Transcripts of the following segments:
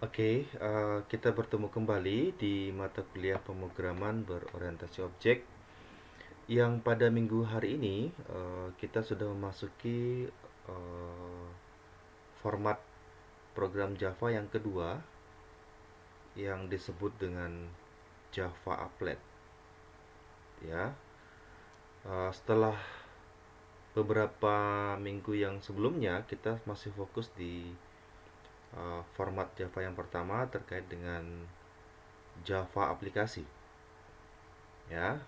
Kita bertemu kembali di mata kuliah pemrograman berorientasi objek yang pada minggu hari ini kita sudah memasuki eh, format program Java yang kedua yang disebut dengan Java Applet. Ya, setelah beberapa minggu yang sebelumnya kita masih fokus di format Java yang pertama terkait dengan Java aplikasi. Ya,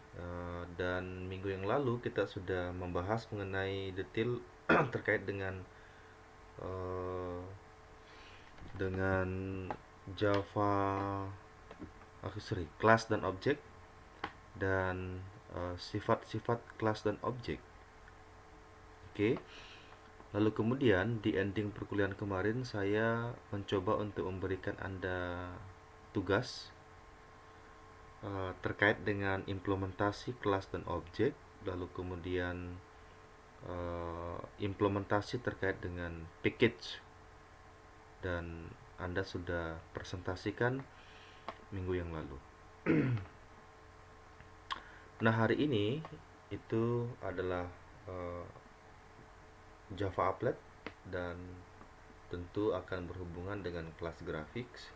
dan minggu yang lalu kita sudah membahas mengenai detail terkait eh, dengan Java, kelas dan objek dan sifat-sifat kelas dan objek. Oke. Lalu kemudian di ending perkuliahan kemarin saya mencoba untuk memberikan Anda tugas terkait dengan implementasi kelas dan objek, lalu kemudian implementasi terkait dengan package, dan Anda sudah presentasikan minggu yang lalu. Nah, hari ini itu adalah uh, Java Applet dan tentu akan berhubungan dengan kelas graphics.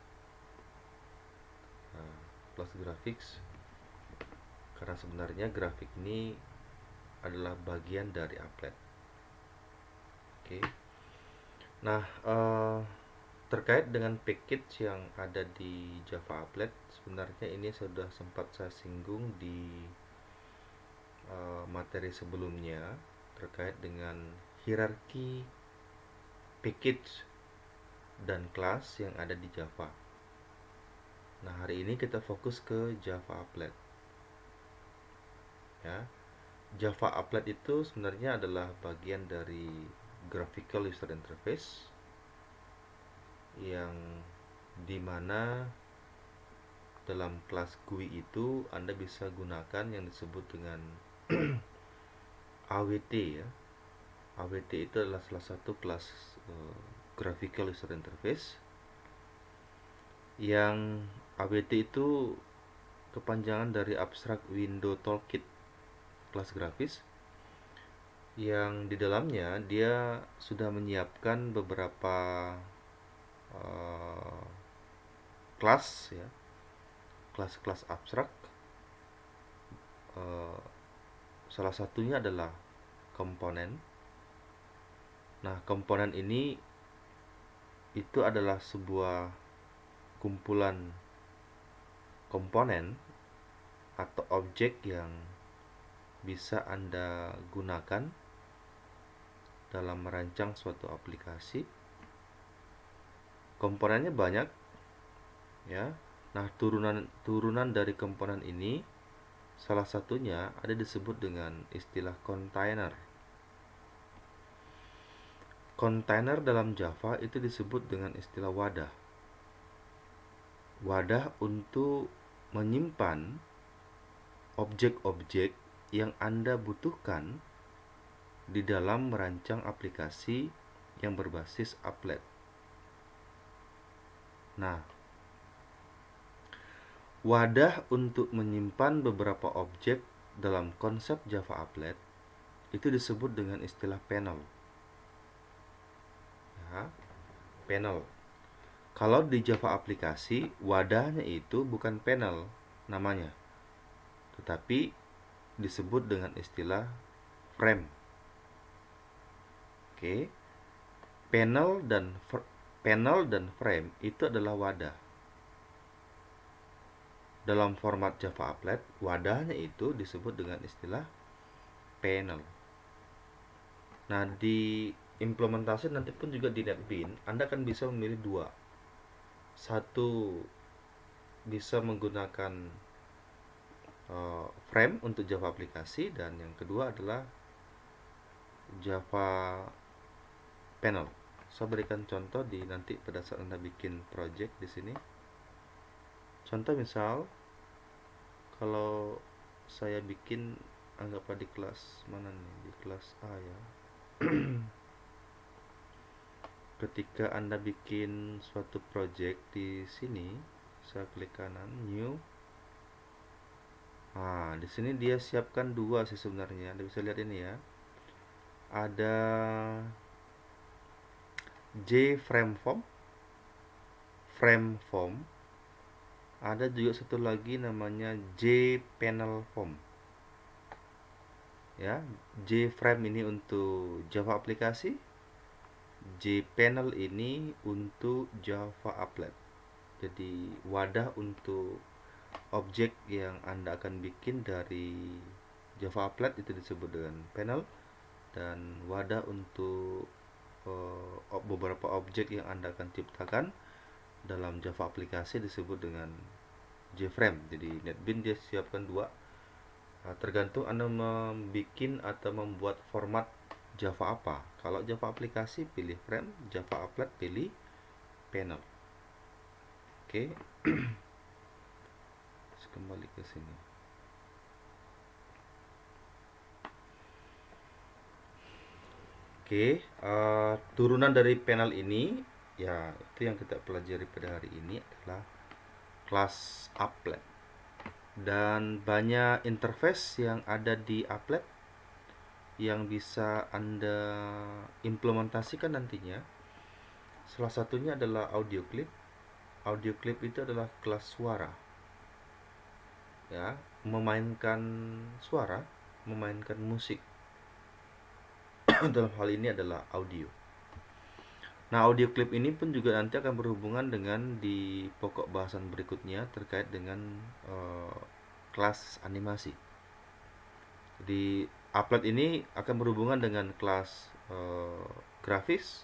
Uh, Kelas graphics karena sebenarnya grafik ini adalah bagian dari applet. Oke. Nah, terkait dengan package yang ada di Java Applet, sebenarnya ini sudah sempat saya singgung di materi sebelumnya terkait dengan hierarki package dan kelas yang ada di Java. Nah, hari ini kita fokus ke Java Applet. Ya, Java Applet itu sebenarnya adalah bagian dari Graphical User Interface yang dimana dalam kelas GUI itu Anda bisa gunakan yang disebut dengan AWT ya. AWT itu adalah salah satu kelas Graphical User Interface yang AWT itu kepanjangan dari Abstract Window Toolkit, kelas grafis yang di dalamnya dia sudah menyiapkan beberapa uh, kelas ya, kelas-kelas abstrak. Uh, Salah satunya adalah komponen. Nah, komponen ini itu adalah sebuah kumpulan komponen atau objek yang bisa Anda gunakan dalam merancang suatu aplikasi. Komponennya banyak ya. Nah, turunan dari komponen ini salah satunya ada disebut dengan istilah container. Container dalam Java itu disebut dengan istilah wadah. Wadah untuk menyimpan objek-objek yang Anda butuhkan di dalam merancang aplikasi yang berbasis applet. Nah, wadah untuk menyimpan beberapa objek dalam konsep Java Applet itu disebut dengan istilah panel. Ya, panel. Kalau di Java aplikasi, wadahnya itu bukan panel namanya, tetapi disebut dengan istilah frame. Oke. Panel dan frame itu adalah wadah. Dalam format Java Applet, wadahnya itu disebut dengan istilah panel. Nah, di implementasi nanti pun juga di NetBeans, Anda kan bisa memilih dua. Satu bisa menggunakan frame untuk Java aplikasi, dan yang kedua adalah Java panel. Saya berikan contoh di nanti pada saat Anda bikin project di sini. Contoh misal, kalau saya bikin anggaplah di kelas mana nih, di kelas A ya. ketika Anda bikin suatu project di sini, saya klik kanan new. Nah, di sini dia siapkan dua sih sebenarnya. Anda bisa lihat ini ya. Ada J frame form. Ada juga satu lagi namanya J panel form. Ya, J frame ini untuk Java aplikasi, J panel ini untuk Java applet. Jadi wadah untuk objek yang Anda akan bikin dari Java applet itu disebut dengan panel, dan wadah untuk beberapa objek yang Anda akan ciptakan dalam Java aplikasi disebut dengan JFrame. Jadi NetBeans dia siapkan dua. Tergantung Anda membuat atau membuat format Java apa. Kalau Java aplikasi pilih frame, Java applet pilih panel. Oke. Terus kembali ke sini. Oke, turunan dari panel ini ya itu yang kita pelajari pada hari ini adalah kelas applet. Dan banyak interface yang ada di applet yang bisa Anda implementasikan nantinya. Salah satunya adalah audio clip. Audio clip itu adalah kelas suara. Ya, memainkan suara, memainkan musik. Dalam hal ini adalah audio. Nah, audio clip ini pun juga nanti akan berhubungan dengan di pokok bahasan berikutnya terkait dengan kelas animasi. Jadi applet ini akan berhubungan dengan kelas grafis,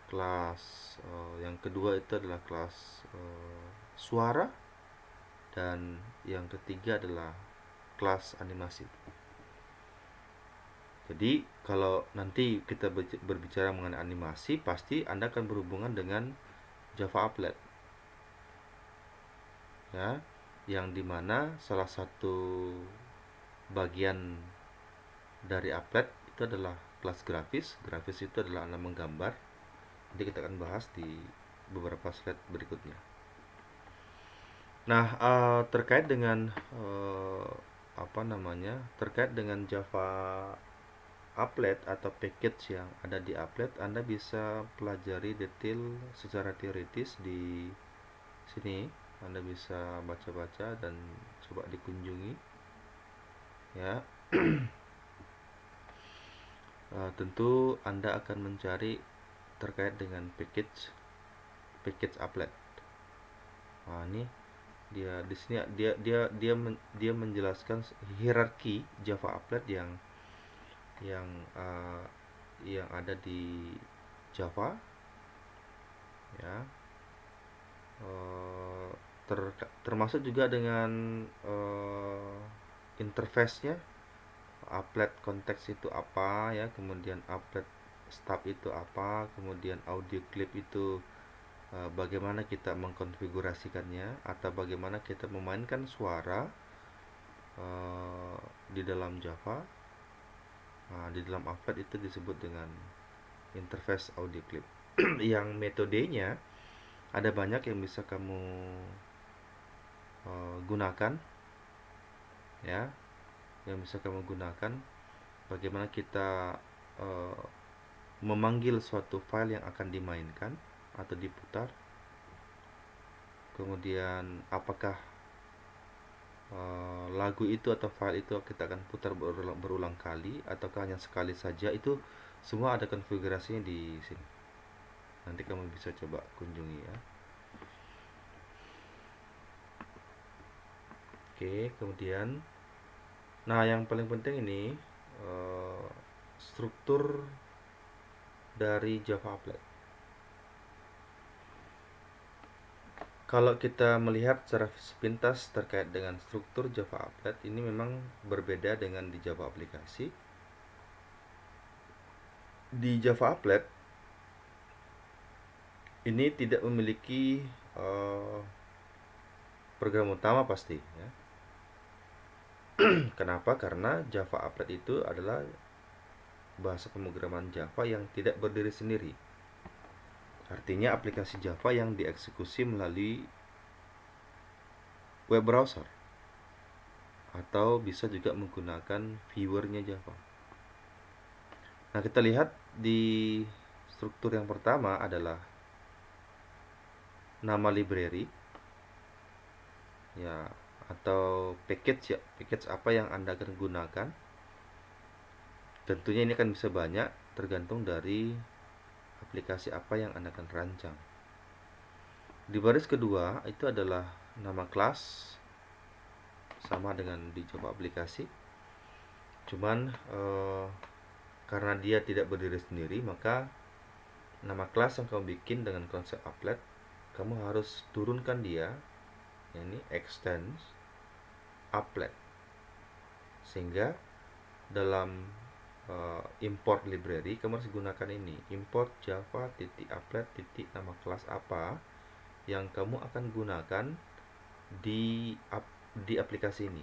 kelas yang kedua itu adalah kelas suara, dan yang ketiga adalah kelas animasi. Jadi kalau nanti kita berbicara mengenai animasi, pasti Anda akan berhubungan dengan Java applet, ya, yang dimana salah satu bagian dari applet itu adalah kelas grafis. Grafis itu adalah Anda menggambar. Nanti kita akan bahas di beberapa slide berikutnya. Nah, terkait dengan terkait dengan Java applet atau package yang ada di applet, Anda bisa pelajari detail secara teoritis di sini. Anda bisa baca-baca dan coba dikunjungi, ya. Tentu Anda akan mencari terkait dengan package applet. Nah, ini dia di sini dia menjelaskan hierarki Java applet yang ada di Java, ya. Termasuk juga dengan interface-nya. Applet konteks itu apa, ya, kemudian applet stub itu apa, kemudian audio clip itu bagaimana kita mengkonfigurasikannya, atau bagaimana kita memainkan suara di dalam Java. Nah, di dalam applet itu disebut dengan interface audio clip. Yang metodenya ada banyak yang bisa kamu gunakan, ya, yang bisa kamu gunakan. Bagaimana kita memanggil suatu file yang akan dimainkan atau diputar, kemudian apakah lagu itu atau file itu kita akan putar berulang kali ataukah hanya sekali saja. Itu semua ada konfigurasinya di sini. Nanti kamu bisa coba kunjungi, ya. Oke, kemudian nah yang paling penting ini struktur dari Java applet. Kalau kita melihat secara sepintas terkait dengan struktur Java applet, ini memang berbeda dengan di Java aplikasi. Di Java applet ini tidak memiliki program utama pasti, ya. Kenapa? Karena Java applet itu adalah bahasa pemrograman Java yang tidak berdiri sendiri. Artinya aplikasi Java yang dieksekusi melalui web browser, atau bisa juga menggunakan viewernya Java. Nah, kita lihat di struktur yang pertama adalah nama library, ya, atau package, ya, package apa yang Anda akan gunakan. Tentunya ini akan bisa banyak, tergantung dari aplikasi apa yang Anda akan rancang. Di baris kedua itu adalah nama kelas, sama dengan di Java aplikasi. Cuman karena dia tidak berdiri sendiri, maka nama kelas yang kamu bikin dengan konsep applet, kamu harus turunkan dia, ini extends applet, sehingga dalam import library kamu harus gunakan ini, import java.applet nama kelas apa yang kamu akan gunakan di aplikasi ini,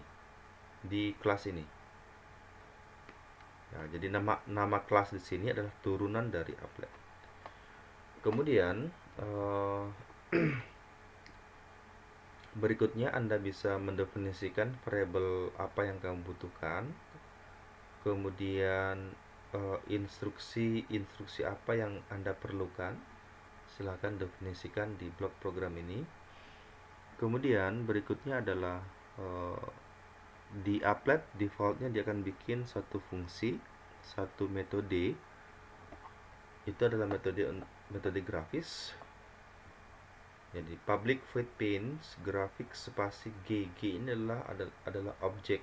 di kelas ini. Nah, jadi nama kelas di sini adalah turunan dari applet. Kemudian berikutnya Anda bisa mendefinisikan variabel apa yang kamu butuhkan. Kemudian instruksi apa yang Anda perlukan, silahkan definisikan di blok program ini. Kemudian berikutnya adalah di applet defaultnya dia akan bikin satu fungsi, satu metode. Itu adalah metode grafis. Jadi public void paints grafik spasi gg ini adalah objek,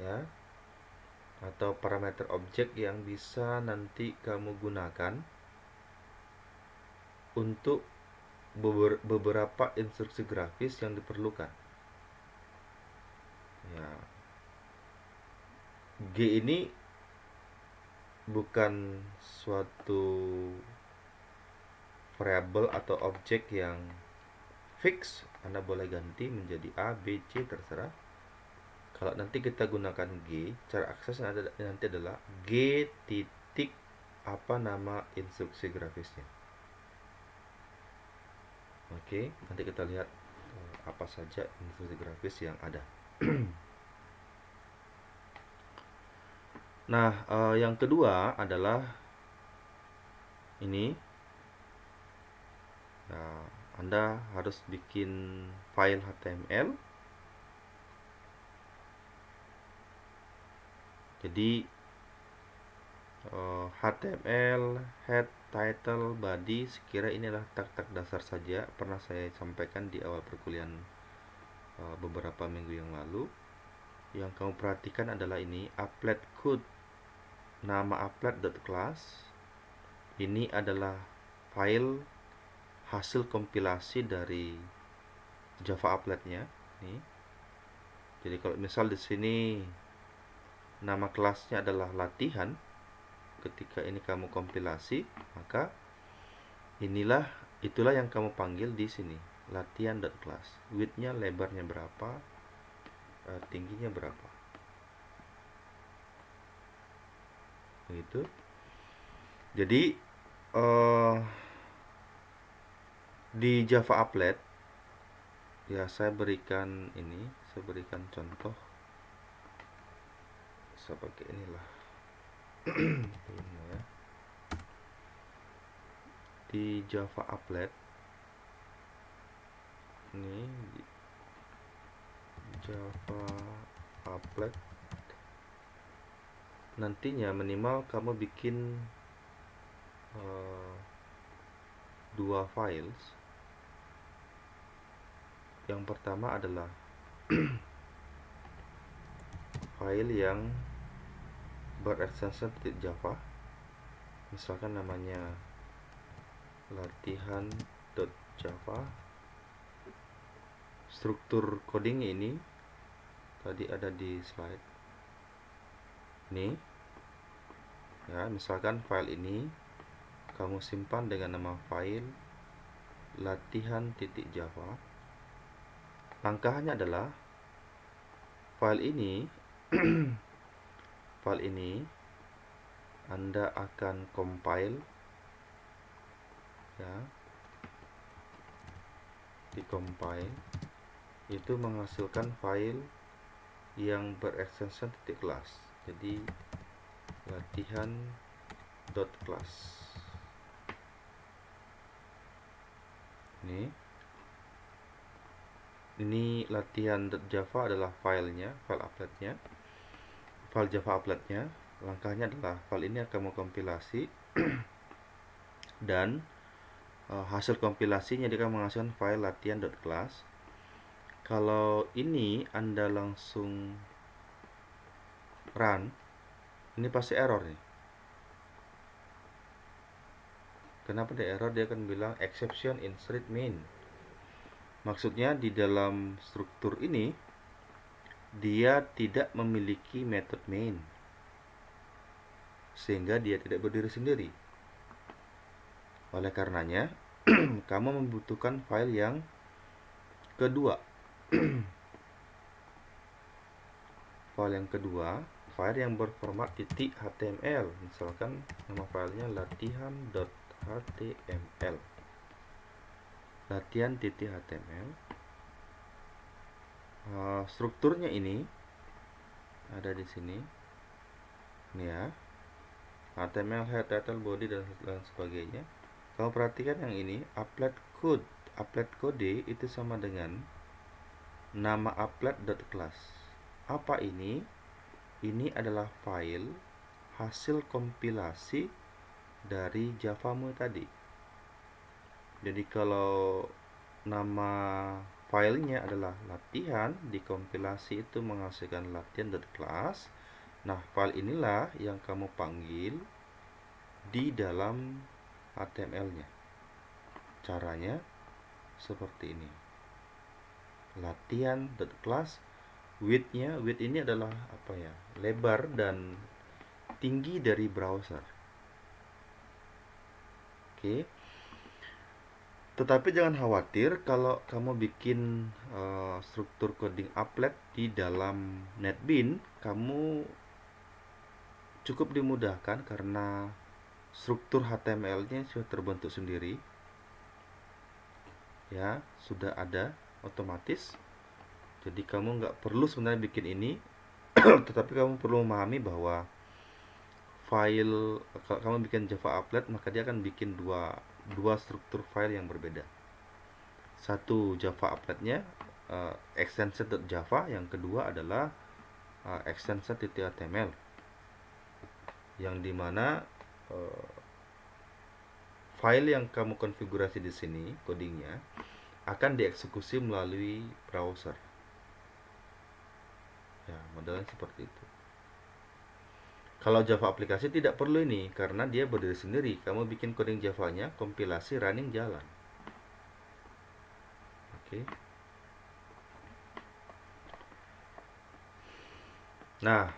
ya, atau parameter objek yang bisa nanti kamu gunakan untuk beberapa instruksi grafis yang diperlukan. Ya, G ini bukan suatu variabel atau objek yang fix, Anda boleh ganti menjadi A, B, C, terserah. Kalau nanti kita gunakan G, cara akses nanti adalah G titik apa nama instruksi grafisnya. Oke, nanti kita lihat apa saja instruksi grafis yang ada. Nah, yang kedua adalah ini. Nah, Anda harus bikin file HTML. Jadi HTML, head, title, body, sekira ini adalah tag-tag dasar saja. Pernah saya sampaikan di awal perkuliahan beberapa minggu yang lalu. Yang kamu perhatikan adalah ini, applet code. Nama applet.class ini adalah file hasil kompilasi dari Java appletnya. Nih. Jadi kalau misal di sini nama kelasnya adalah latihan, ketika ini kamu kompilasi, maka itulah yang kamu panggil di sini, latihan.class. Widthnya, lebarnya berapa, tingginya berapa, begitu. Jadi di Java applet, ya, saya berikan contoh. Saya pakai inilah. Ini ya. Di Java applet ini, Java applet nantinya minimal kamu bikin 2 files. Yang pertama adalah file yang berextension .java, misalkan namanya latihan.java. Struktur coding ini tadi ada di slide ini, ya. Misalkan file ini kamu simpan dengan nama file latihan.java. Langkahnya adalah file ini Anda akan compile ya, di-compile, itu menghasilkan file yang berextension .class. Jadi latihan.class. Ini latihan.java adalah filenya, file appletnya, file Java appletnya. Langkahnya adalah file ini akan mengkompilasi dan hasil kompilasinya dia akan menghasilkan file latihan.class. Kalau ini Anda langsung run, ini pasti error nih. Kenapa dia error? Dia akan bilang exception in thread main. Maksudnya di dalam struktur ini dia tidak memiliki method main, sehingga dia tidak berdiri sendiri. Oleh karenanya kamu membutuhkan file yang kedua. File yang kedua, file yang berformat .html. Misalkan nama filenya latihan.html. Latihan.html. Strukturnya ini ada di sini. Ini ya. HTML, head, title, body, dan lain sebagainya. Kamu perhatikan yang ini, applet code. Applet code itu sama dengan nama applet.class. Apa ini? Ini adalah file hasil kompilasi dari Javamu tadi. Jadi kalau nama filenya adalah latihan, dikompilasi itu menghasilkan latihan.class. Nah, file inilah yang kamu panggil di dalam HTML-nya. Caranya seperti ini. Latihan.class, width ini adalah apa ya? Lebar dan tinggi dari browser. Oke. Tetapi jangan khawatir kalau kamu bikin struktur coding applet di dalam NetBeans, kamu cukup dimudahkan karena struktur HTML-nya sudah terbentuk sendiri, ya, sudah ada otomatis. Jadi kamu nggak perlu sebenarnya bikin ini, tetapi kamu perlu memahami bahwa file, kalau kamu bikin Java applet, maka dia akan bikin dua struktur file yang berbeda. Satu Java appletnya, extension.java, yang kedua adalah extension.html, yang dimana file yang kamu konfigurasi di sini codingnya akan dieksekusi melalui browser. Ya, modelnya seperti itu. Kalau Java aplikasi tidak perlu ini karena dia berdiri sendiri. Kamu bikin coding Java-nya, kompilasi, running, jalan. Oke. Nah,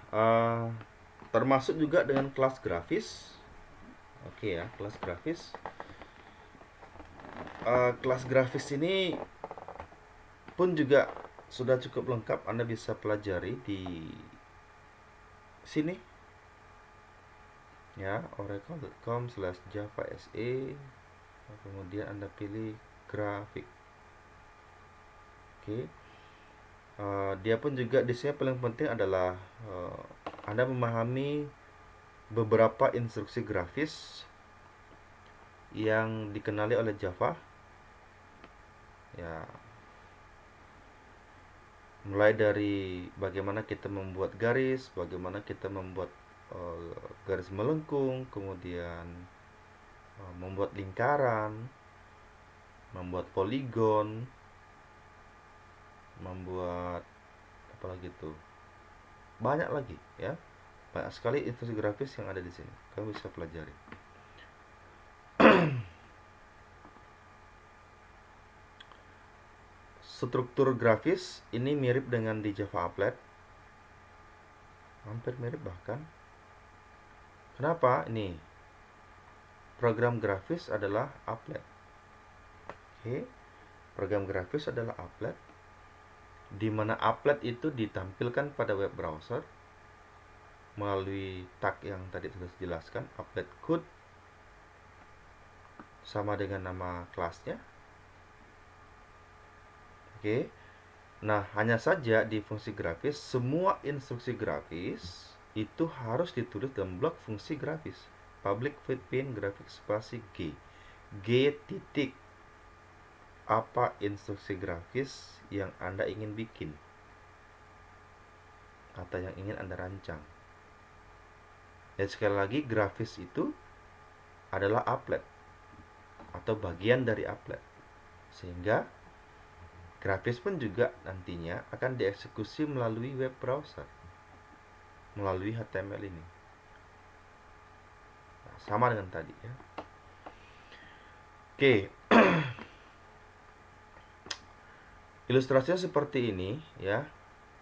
termasuk juga dengan kelas grafis. Oke ya, kelas grafis. Kelas grafis ini pun juga sudah cukup lengkap. Anda bisa pelajari di sini, ya, oracle.com/java.se. Kemudian Anda pilih grafik. Oke. Dia pun juga di sini paling penting adalah Anda memahami beberapa instruksi grafis yang dikenali oleh Java, ya, mulai dari bagaimana kita membuat garis, bagaimana kita membuat garis melengkung, kemudian membuat lingkaran, membuat poligon, membuat apa lagi tuh, banyak lagi ya, banyak sekali instruksi grafis yang ada di sini. Kamu bisa pelajari. Struktur grafis ini mirip dengan di Java applet, hampir mirip bahkan. Kenapa? Ini program grafis adalah applet. Oke, program grafis adalah applet, di mana applet itu ditampilkan pada web browser melalui tag yang tadi sudah dijelaskan, applet code. sama dengan nama kelasnya. Oke. Nah, hanya saja di fungsi grafis, semua instruksi grafis itu harus ditulis dalam blok fungsi grafis. Public void main grafik spasi G. G titik apa instruksi grafis yang Anda ingin bikin atau yang ingin Anda rancang. Dan sekali lagi, grafis itu adalah applet atau bagian dari applet. Sehingga grafis pun juga nantinya akan dieksekusi melalui web browser, melalui HTML ini. Nah, sama dengan tadi ya. Oke. Ilustrasinya seperti ini ya.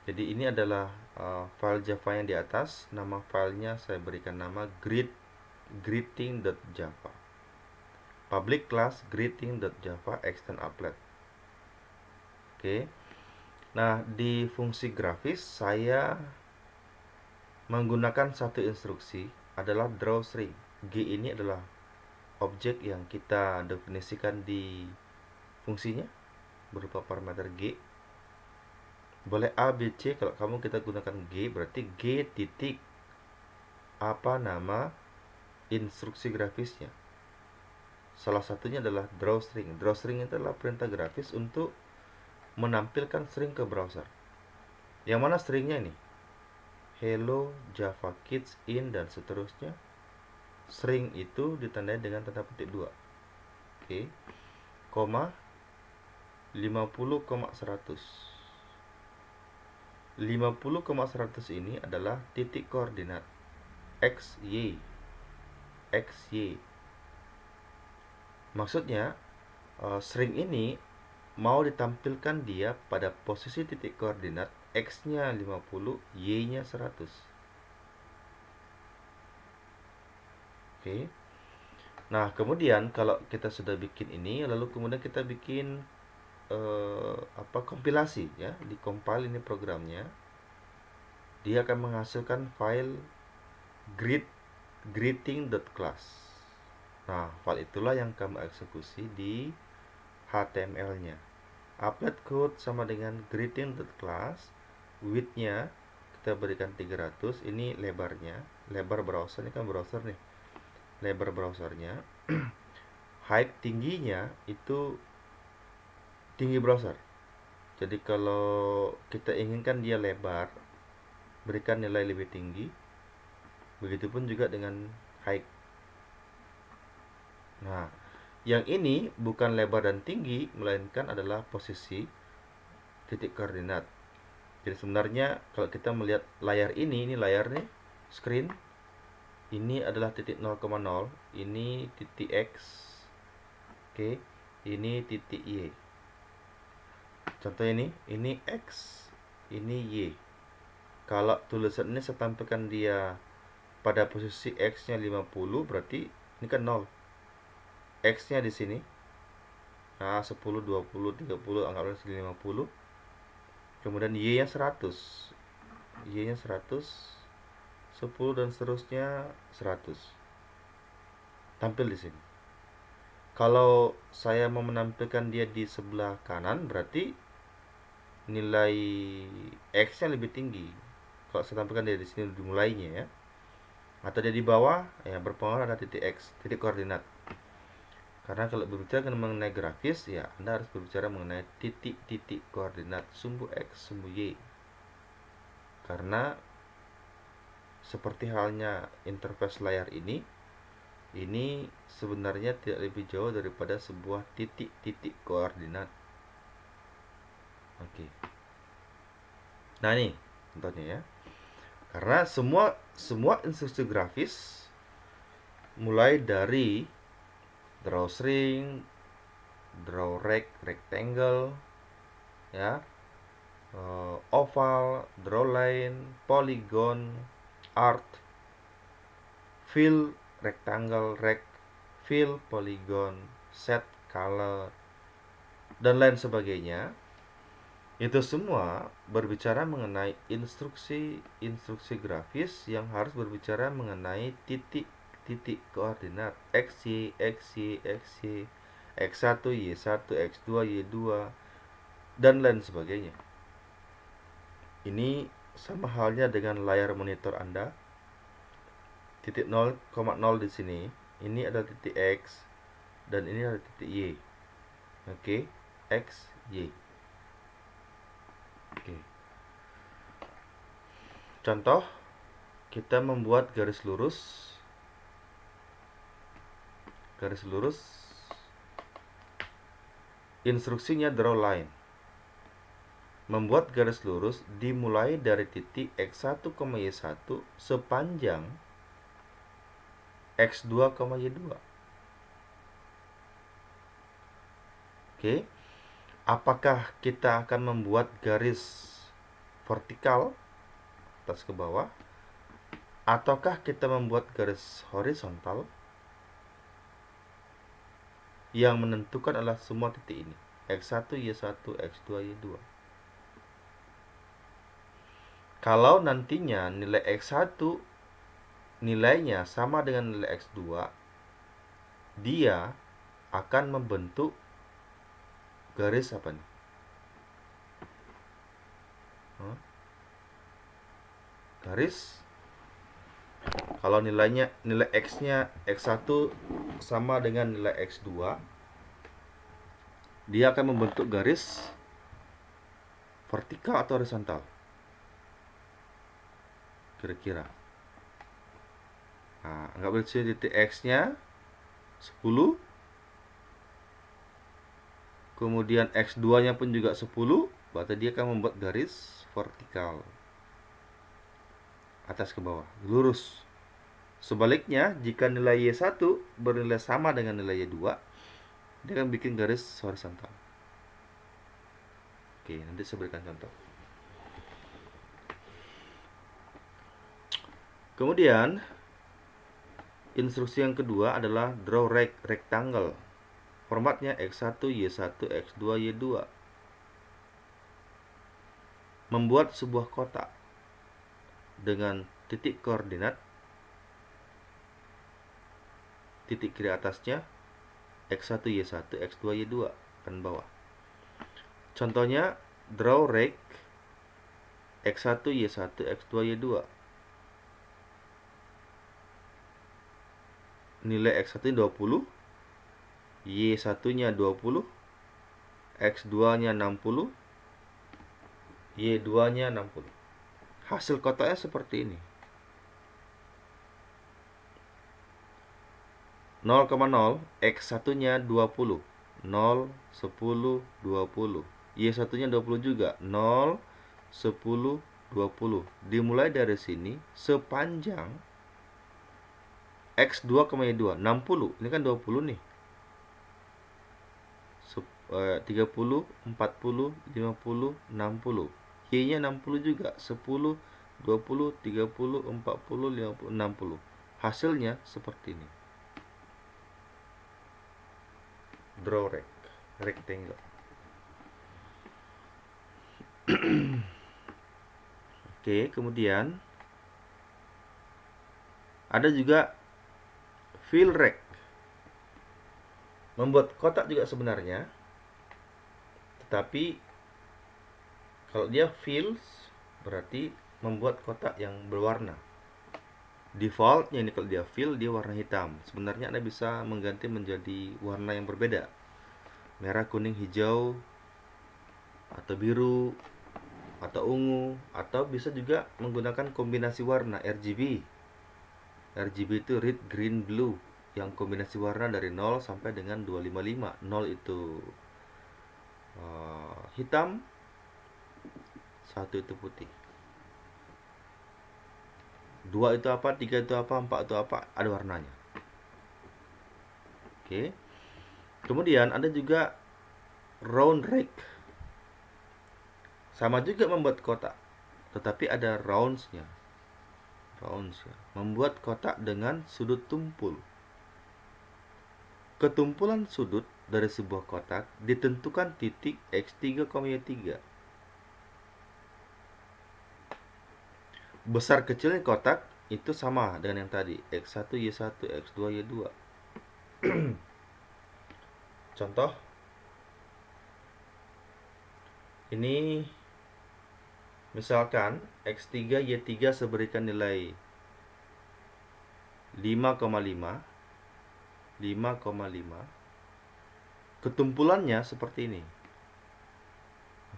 Jadi ini adalah file Java yang di atas. Nama filenya saya berikan nama greeting.java. Public class greeting.java extend applet. Oke. Nah, di fungsi grafis saya menggunakan satu instruksi adalah drawString. G ini adalah objek yang kita definisikan di fungsinya berupa parameter G. Boleh A, B, C. Kalau kamu kita gunakan G, berarti G titik apa nama instruksi grafisnya. Salah satunya adalah drawString. DrawString itu adalah perintah grafis untuk menampilkan string ke browser. Yang mana stringnya ini? Hello, Java Kids in, dan seterusnya. String itu ditandai dengan tanda petik 2. Oke. Koma 50,100. 50,100 ini adalah titik koordinat X, Y. X, Y. Maksudnya, string ini mau ditampilkan dia pada posisi titik koordinat X-nya 50, Y-nya 100. Oke. Nah, kemudian kalau kita sudah bikin ini, lalu kemudian kita bikin kompilasi ya, dikompil ini programnya, dia akan menghasilkan file greeting.class. Nah, file itulah yang kami eksekusi di HTML-nya. Applet code sama dengan greeting.class, width-nya kita berikan 300, ini lebarnya, lebar browser, ini kan browser nih, lebar browsernya. Height tingginya itu tinggi browser. Jadi kalau kita inginkan dia lebar, berikan nilai lebih tinggi. Begitupun juga dengan height. Nah, yang ini bukan lebar dan tinggi, melainkan adalah posisi titik koordinat. Jadi sebenarnya kalau kita melihat layar ini layar nih, screen. Ini adalah titik 0,0, ini titik X. Oke, ini titik Y. Contoh ini X, ini Y. Kalau tulisan ini saya tampilkan dia pada posisi X-nya 50, berarti ini kan 0. X-nya di sini. Nah, 10, 20, 30, anggaplah 50. Kemudian Y-nya 100. Y-nya 100, 10 dan seterusnya 100. Tampil di sini. Kalau saya mau menampilkan dia di sebelah kanan, berarti nilai X-nya lebih tinggi. Kalau saya tampilkan dia di sini dimulainya ya. Atau dia di bawah, ya berpengaruh ada titik X, titik koordinat. Karena kalau berbicara mengenai grafis, ya Anda harus berbicara mengenai titik-titik koordinat sumbu X, sumbu Y. Karena seperti halnya interface layar ini sebenarnya tidak lebih jauh daripada sebuah titik-titik koordinat. Oke. Nah, ini contohnya ya. Karena semua instruksi grafis mulai dari drawString, drawRect, rectangle, ya, oval, drawline, polygon, art, fill, rectangle, rect, fill, polygon, set, color, dan lain sebagainya. Itu semua berbicara mengenai instruksi grafis yang harus berbicara mengenai titik titik koordinat X, Y, X, Y, X, Y, X1, Y1, X2, Y2, dan lain sebagainya. Ini sama halnya dengan layar monitor Anda. Titik 0,0 di sini, ini adalah titik X, dan ini adalah titik Y. Oke, X, Y. Oke. Contoh, kita membuat garis lurus. Instruksinya draw line. Membuat garis lurus dimulai dari titik X1, Y1 sepanjang X2, Y2. Oke. Apakah kita akan membuat garis vertikal atas ke bawah, ataukah kita membuat garis horizontal? Yang menentukan adalah semua titik ini, X1, Y1, X2, Y2. Kalau nantinya nilai X1 nilainya sama dengan nilai X2, dia akan membentuk garis apa nih? Garis, kalau nilai X-nya X1 sama dengan nilai X2, dia akan membentuk garis vertikal atau horizontal kira-kira. Nah, anggap saja titik X-nya 10, kemudian X2-nya pun juga 10, berarti dia akan membuat garis vertikal atas ke bawah, lurus. Sebaliknya, jika nilai Y1 bernilai sama dengan nilai Y2, dia akan bikin garis horizontal. Oke, nanti saya berikan contoh. Kemudian, instruksi yang kedua adalah draw rectangle. Formatnya X1, Y1, X2, Y2. Membuat sebuah kotak dengan titik koordinat, titik kiri atasnya X1, Y1, X2, Y2 kan bawah. Contohnya, draw rect X1, Y1, X2, Y2. Nilai X1 nya 20, Y1 nya 20, X2 nya 60, Y2 nya 60. Hasil kotaknya seperti ini. 0,0, X1 nya 20, 0, 10, 20. Y1 nya 20 juga, 0, 10, 20. Dimulai dari sini sepanjang X2, Y2, 60. Ini kan 20 nih. 30, 40, 50, 60. Y-nya 60 juga, 10, 20, 30, 40, 50, 60. Hasilnya seperti ini. Draw rectangle. Oke, kemudian ada juga fill rect. Membuat kotak juga sebenarnya, tetapi kalau dia fills berarti membuat kotak yang berwarna. Defaultnya ini kalau dia fill, dia warna hitam. Sebenarnya Anda bisa mengganti menjadi warna yang berbeda, merah, kuning, hijau, atau biru, atau ungu, atau bisa juga menggunakan kombinasi warna RGB. RGB itu red, green, blue, yang kombinasi warna dari 0 sampai dengan 255. 0 itu hitam, 1 itu putih. 2 itu apa, 3 itu apa, 4 itu apa, ada warnanya. Oke. Kemudian ada juga round rect. Sama juga membuat kotak, tetapi ada rounds-nya. Membuat kotak dengan sudut tumpul. Ketumpulan sudut dari sebuah kotak ditentukan titik X3, Y3. Besar kecilnya kotak itu sama dengan yang tadi, X1 Y1 X2 Y2. Contoh, ini misalkan X3 Y3 seberikan nilai 5,5, ketumpulannya seperti ini.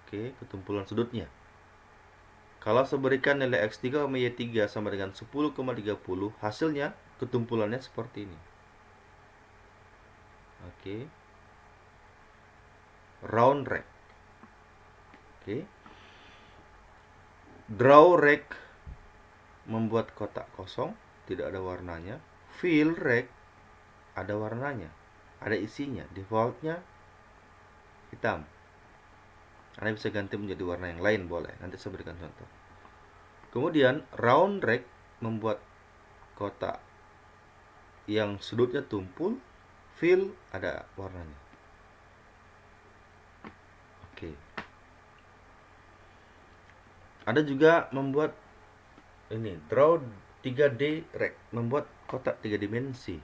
Oke, ketumpulan sudutnya. Kalau seberikan nilai X3 Y3 sama dengan 10,30, hasilnya ketumpulannya seperti ini. Oke. Round rect. Oke. Draw rect membuat kotak kosong, tidak ada warnanya. Fill rect ada warnanya, ada isinya. Defaultnya hitam. Anda bisa ganti menjadi warna yang lain, boleh. Nanti saya berikan contoh. Kemudian round rect membuat kotak yang sudutnya tumpul, fill ada warnanya. Oke. Ada juga membuat ini, draw 3D rect, membuat kotak 3 dimensi.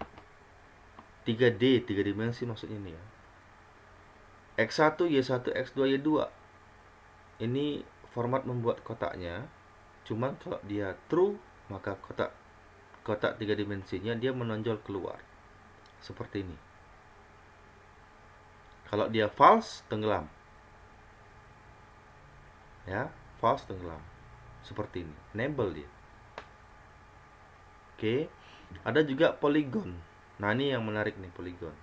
3D, 3 dimensi maksudnya ini ya. X1, Y1, X2, Y2. Ini format membuat kotaknya. Cuman kalau dia true, maka kotak 3 dimensinya dia menonjol keluar. Seperti ini. Kalau dia false, tenggelam. Ya, false tenggelam. Seperti ini. Enable dia. Oke. Ada juga polygon. Nah, ini yang menarik nih, polygon.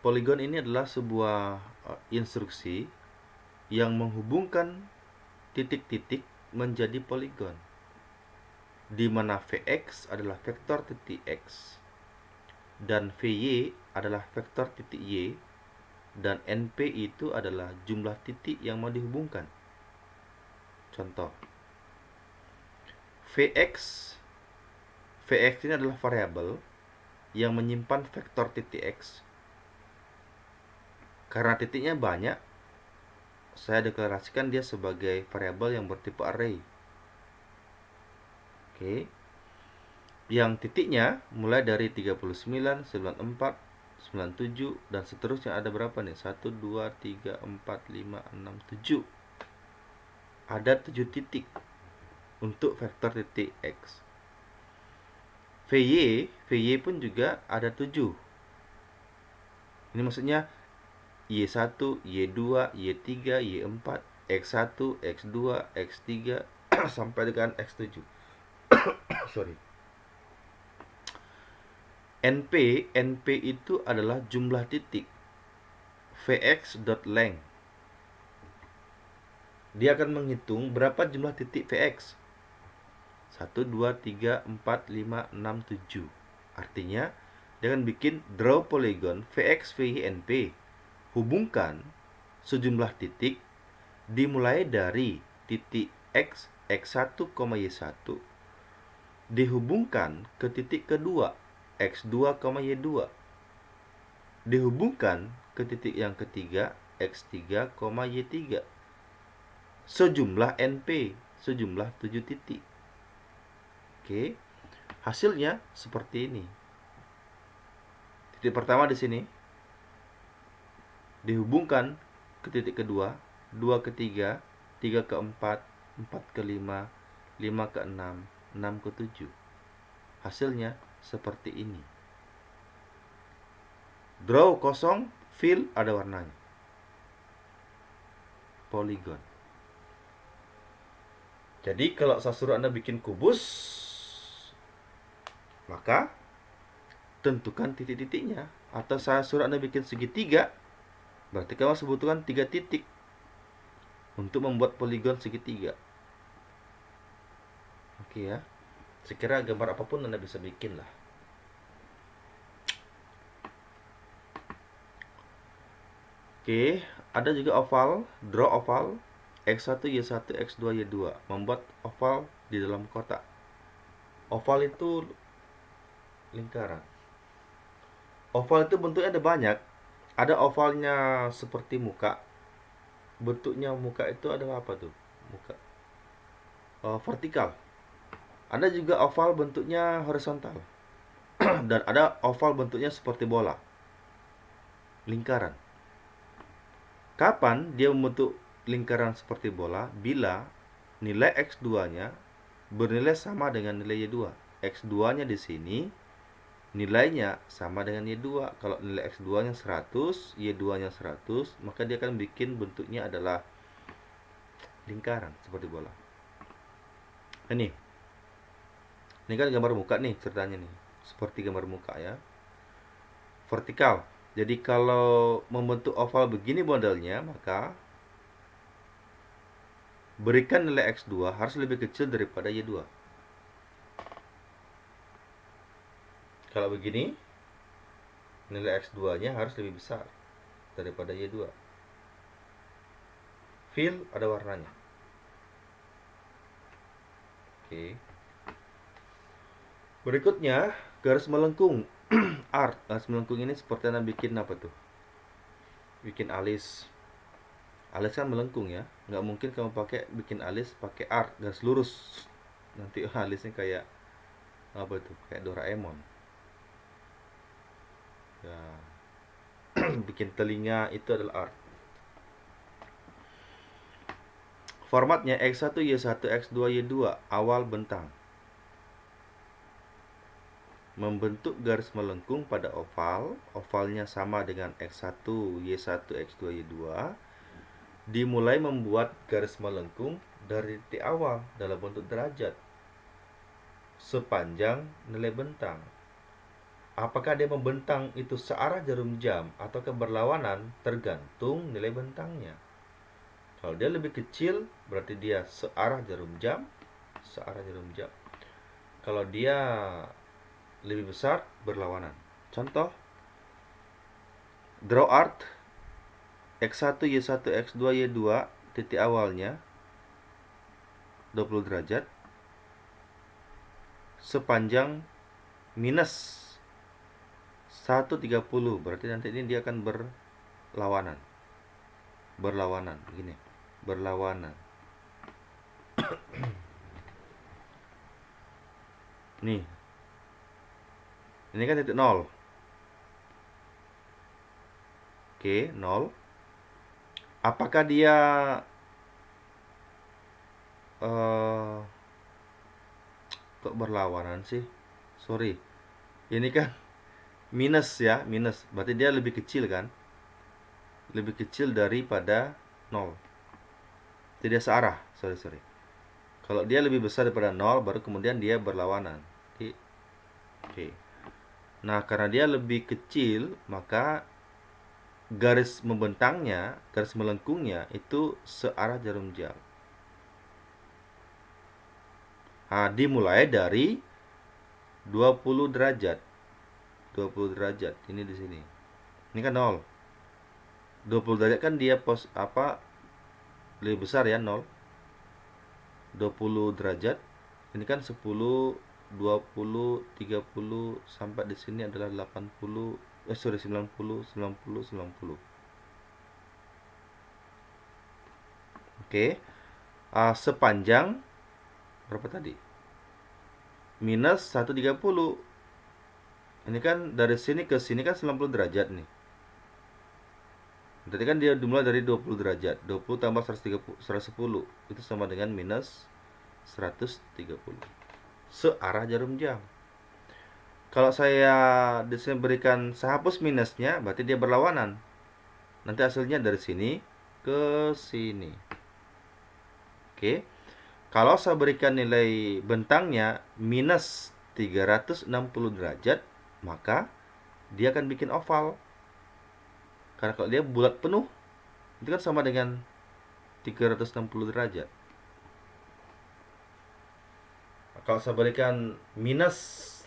Polygon ini adalah sebuah instruksi yang menghubungkan titik-titik menjadi polygon, di mana Vx adalah vektor titik x dan Vy adalah vektor titik y, dan Np itu adalah jumlah titik yang mau dihubungkan. Contoh, Vx ini adalah variabel yang menyimpan vektor titik x. Karena titiknya banyak, saya deklarasikan dia sebagai variabel yang bertipe array. Oke. Yang titiknya mulai dari 39, 94, 97 dan seterusnya. Ada berapa nih? 1 2 3 4 5 6 7. Ada 7 titik untuk vektor titik x. Vy pun juga ada 7. Ini maksudnya Y1, Y2, Y3, Y4, X1, X2, X3 sampai dengan X7. Sorry. NP itu adalah jumlah titik. Vx.length. Dia akan menghitung berapa jumlah titik Vx. 1, 2, 3, 4, 5, 6, 7. Artinya, dia akan bikin draw polygon Vx, Vy, NP. Hubungkan sejumlah titik dimulai dari titik X, X1, Y1 dihubungkan ke titik kedua X2, Y2 dihubungkan ke titik yang ketiga X3, Y3 sejumlah NP, sejumlah 7 titik. Oke. Hasilnya seperti ini. Titik pertama di sini dihubungkan ke titik kedua, 2 ke 3, 3 ke 4, 4 ke 5, 5 ke 6, 6 ke 7. Hasilnya seperti ini. Draw kosong, fill ada warnanya. Polygon. Jadi kalau saya suruh Anda bikin kubus, maka tentukan titik-titiknya. Atau saya suruh Anda bikin segitiga, berarti kamu sebutkan 3 titik untuk membuat poligon segitiga. Oke ya. Sekira gambar apapun Anda bisa bikin lah. Oke, ada juga oval, draw oval, X1, Y1, X2, Y2. Membuat oval di dalam kotak. Oval itu lingkaran. Oval itu bentuknya ada banyak. Ada ovalnya seperti muka. Bentuknya muka itu ada apa tuh? Muka vertikal. Ada juga oval bentuknya horizontal. Dan ada oval bentuknya seperti bola, lingkaran. Kapan dia membentuk lingkaran seperti bola? Bila nilai X2-nya bernilai sama dengan nilai Y2. X2-nya di sini nilainya sama dengan Y2. Kalau nilai X2-nya 100, Y2-nya 100, maka dia akan bikin bentuknya adalah lingkaran seperti bola. Ini kan gambar muka nih ceritanya nih. Seperti gambar muka ya. Vertikal. Jadi kalau membentuk oval begini modelnya, maka berikan nilai X2 harus lebih kecil daripada Y2. Kalau begini, nilai X2-nya harus lebih besar daripada Y2. Fill ada warnanya. Oke. Berikutnya, garis melengkung. Art. Garis melengkung ini seperti Anda bikin apa tuh? Bikin alis. Alis kan melengkung ya. Nggak mungkin kamu bikin alis pakai art garis lurus. Nanti alisnya kayak apa tuh? Kayak Doraemon. Ya. Bikin telinga itu adalah art. Formatnya X1, Y1, X2, Y2 awal bentang. Membentuk garis melengkung pada oval, ovalnya sama dengan X1, Y1, X2, Y2. Dimulai membuat garis melengkung dari titik awal dalam bentuk derajat sepanjang nilai bentang. Apakah dia membentang itu searah jarum jam atau keberlawanan tergantung nilai bentangnya. Kalau dia lebih kecil berarti dia searah jarum jam, searah jarum jam. Kalau dia lebih besar berlawanan. Contoh, draw art X1, Y1, X2, Y2 titik awalnya 20 derajat sepanjang minus 130, berarti nanti ini dia akan berlawanan. Berlawanan, begini. Berlawanan. Nih. Ini kan titik 0. Oke, 0. Apakah dia kok berlawanan sih? Sorry. Ini kan minus ya, minus. Berarti dia lebih kecil kan? Lebih kecil daripada 0. Tidak searah, sorry. Kalau dia lebih besar daripada 0, baru kemudian dia berlawanan. Oke. Nah, karena dia lebih kecil, maka garis membentangnya, garis melengkungnya itu searah jarum jam. Nah, dimulai dari 20 derajat. 20 derajat ini di sini. Ini kan 0. 20 derajat kan dia lebih besar ya 0. 20 derajat. Ini kan 10, 20, 30 sampai di sini adalah 80, 90, 90, 90. Oke. Sepanjang berapa tadi? Minus 130. Ini kan dari sini ke sini kan 90 derajat nih. Berarti kan dia dimulai dari 20 derajat. 20 tambah 110 itu sama dengan minus 130. Searah jarum jam. Kalau saya di sini berikan saya hapus minusnya, berarti dia berlawanan. Nanti hasilnya dari sini ke sini. Oke. Kalau saya berikan nilai bentangnya minus 360 derajat, maka dia akan bikin oval. Karena kalau dia bulat penuh, itu kan sama dengan 360 derajat. Kalau saya berikan minus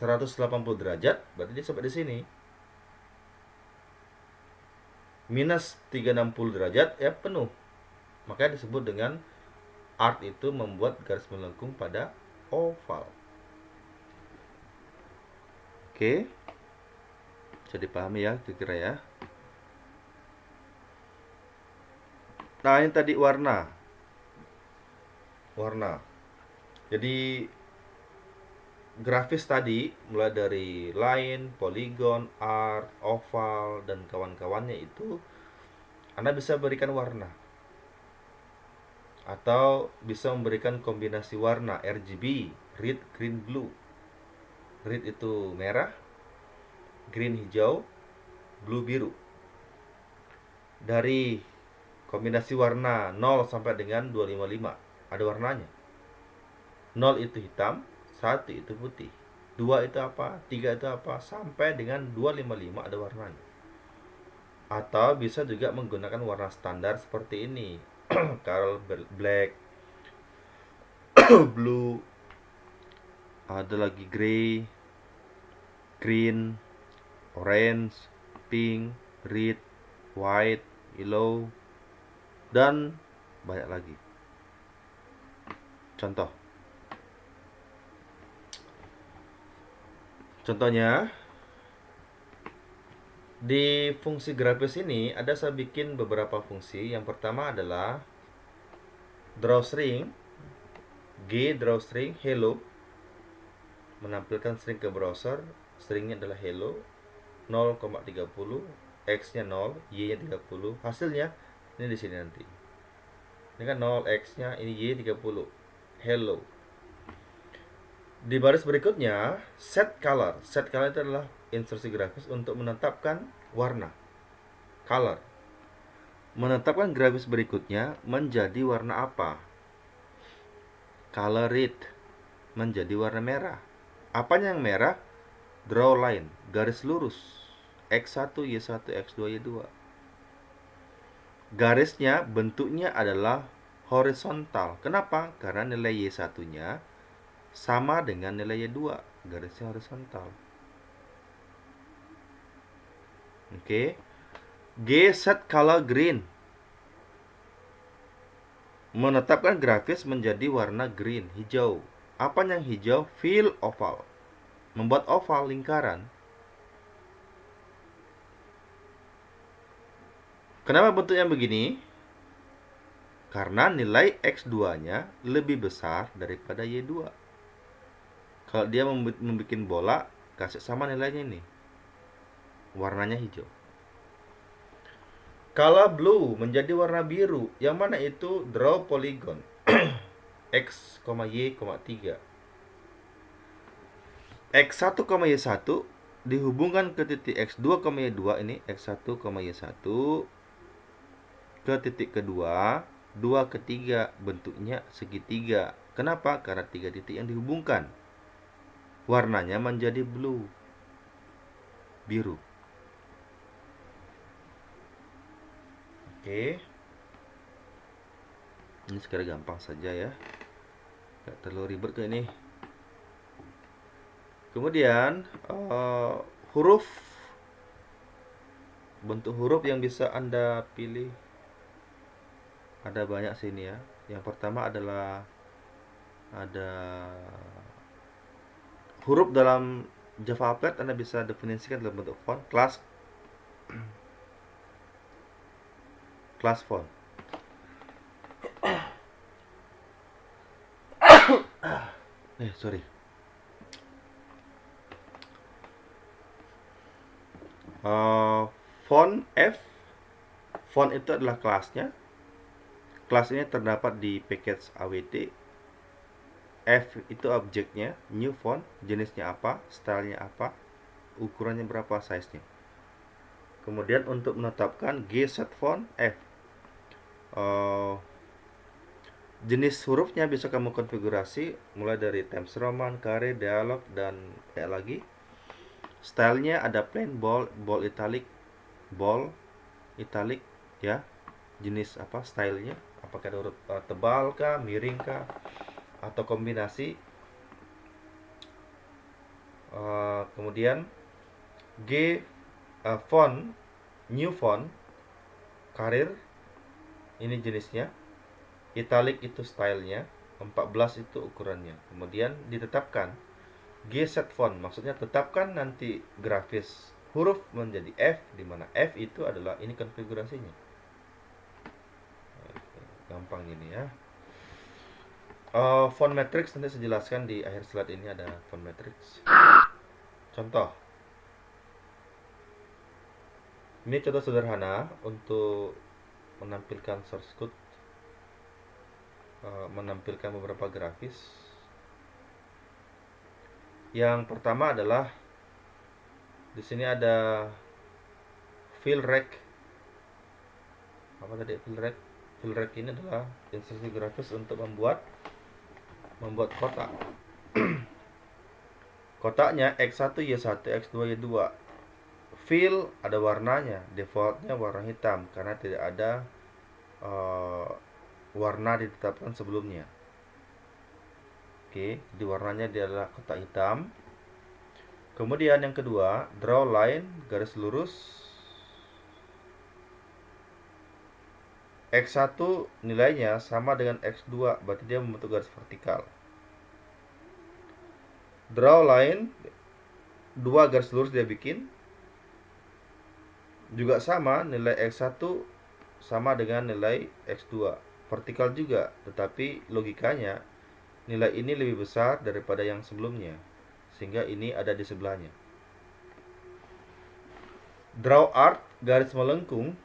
180 derajat, berarti dia sampai di sini. Minus 360 derajat, ya penuh. Makanya disebut dengan art itu membuat garis melengkung pada oval. Oke. Bisa dipahami ya, kira-kira ya. Nah, ini tadi warna. Jadi grafis tadi, mulai dari line, polygon, arc, oval, dan kawan-kawannya itu, Anda bisa berikan warna atau bisa memberikan kombinasi warna RGB, red, green, blue. Red itu merah, green hijau, blue biru. Dari kombinasi warna 0 sampai dengan 255 ada warnanya. 0 itu hitam, 1 itu putih, 2 itu apa, 3 itu apa, sampai dengan 255 ada warnanya. Atau bisa juga menggunakan warna standar seperti ini. Color black, blue, ada lagi gray, green, orange, pink, red, white, yellow, dan banyak lagi. Contohnya di fungsi grafis ini ada saya bikin beberapa fungsi. Yang pertama adalah drawString, drawString hello, menampilkan string ke browser. Stringnya adalah hello, 0,30, x-nya 0, y-nya 30. Hasilnya ini di sini nanti. Ini kan 0, x-nya, ini y 30. Hello. Di baris berikutnya, set color. Set color itu adalah instruksi grafis untuk menetapkan warna. Color. Menetapkan grafis berikutnya menjadi warna apa? Color red. Menjadi warna merah. Apanya yang merah? Draw line. Garis lurus. X1, Y1, X2, Y2. Garisnya bentuknya adalah horizontal. Kenapa? Karena nilai Y1-nya sama dengan nilai Y2. Garisnya horizontal. Oke. G set color green. Menetapkan grafis menjadi warna green, hijau. Apa yang hijau? Fill oval. Membuat oval lingkaran. Kenapa bentuknya begini? Karena nilai X2-nya lebih besar daripada Y2. Kalau dia membuat bola, kasih sama nilainya ini. Warnanya hijau. Color blue menjadi warna biru. Yang mana itu? Draw polygon. X, Y, 3. X1, Y1 dihubungkan ke titik X2, Y2 ini X1, Y1 ke titik kedua, 2 ke 3 bentuknya segitiga. Kenapa? Karena 3 titik yang dihubungkan. Warnanya menjadi blue, biru. Oke. Ini sekarang gampang saja ya. Gak terlalu ribet ke ini. Kemudian huruf, bentuk huruf yang bisa Anda pilih ada banyak sini ya. Yang pertama adalah ada huruf dalam Java Applet. Anda bisa definisikan dalam bentuk font, class font. Sorry. Font F. Font itu adalah kelasnya. Kelas ini terdapat di package awt. F itu objeknya, new font, jenisnya apa, stylenya apa, ukurannya berapa, size-nya. Kemudian untuk menetapkan set font F, jenis hurufnya bisa kamu konfigurasi mulai dari Times Roman, Care, Dialog, dan kayak lagi. Stylenya ada plain, bold, italic, ya. Jenis apa stylenya? Apakah huruf tebal kah, miring kah, atau kombinasi. Kemudian font, new font, karir, ini jenisnya, italic itu stylenya, 14 itu ukurannya. Kemudian ditetapkan set font, maksudnya tetapkan nanti grafis huruf menjadi F, di mana F itu adalah ini konfigurasinya. Gampang ini ya. Font matrix nanti saya jelaskan di akhir slide ini, ada font matrix. Contoh. Ini contoh sederhana untuk menampilkan source code, menampilkan beberapa grafis. Yang pertama adalah di sini ada fill rec. Apa tadi fill rec? Fill rec ini adalah instruksi grafis untuk membuat kotak. Kotaknya X1, Y1, X2, Y2. Fill ada warnanya, defaultnya warna hitam karena tidak ada warna ditetapkan sebelumnya. Oke, jadi warnanya dia adalah kotak hitam. Kemudian yang kedua, draw line, garis lurus. X1 nilainya sama dengan X2, berarti dia membentuk garis vertikal. Draw line, 2 garis lurus dia bikin. Juga sama, nilai X1 sama dengan nilai X2. Vertikal juga, tetapi logikanya nilai ini lebih besar daripada yang sebelumnya, sehingga ini ada di sebelahnya. Draw art, garis melengkung.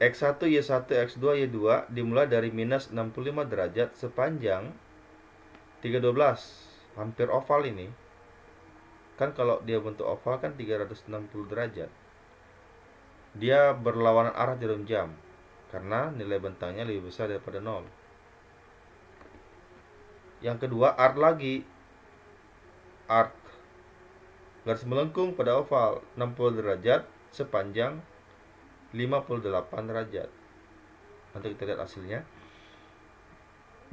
X1, Y1, X2, Y2 dimulai dari minus 65 derajat sepanjang 312. Hampir oval ini. Kan kalau dia bentuk oval kan 360 derajat. Dia berlawanan arah jarum jam karena nilai bentangnya lebih besar daripada 0. Yang kedua, art lagi. Art garis melengkung pada oval 60 derajat sepanjang 58 derajat. Nanti kita lihat hasilnya.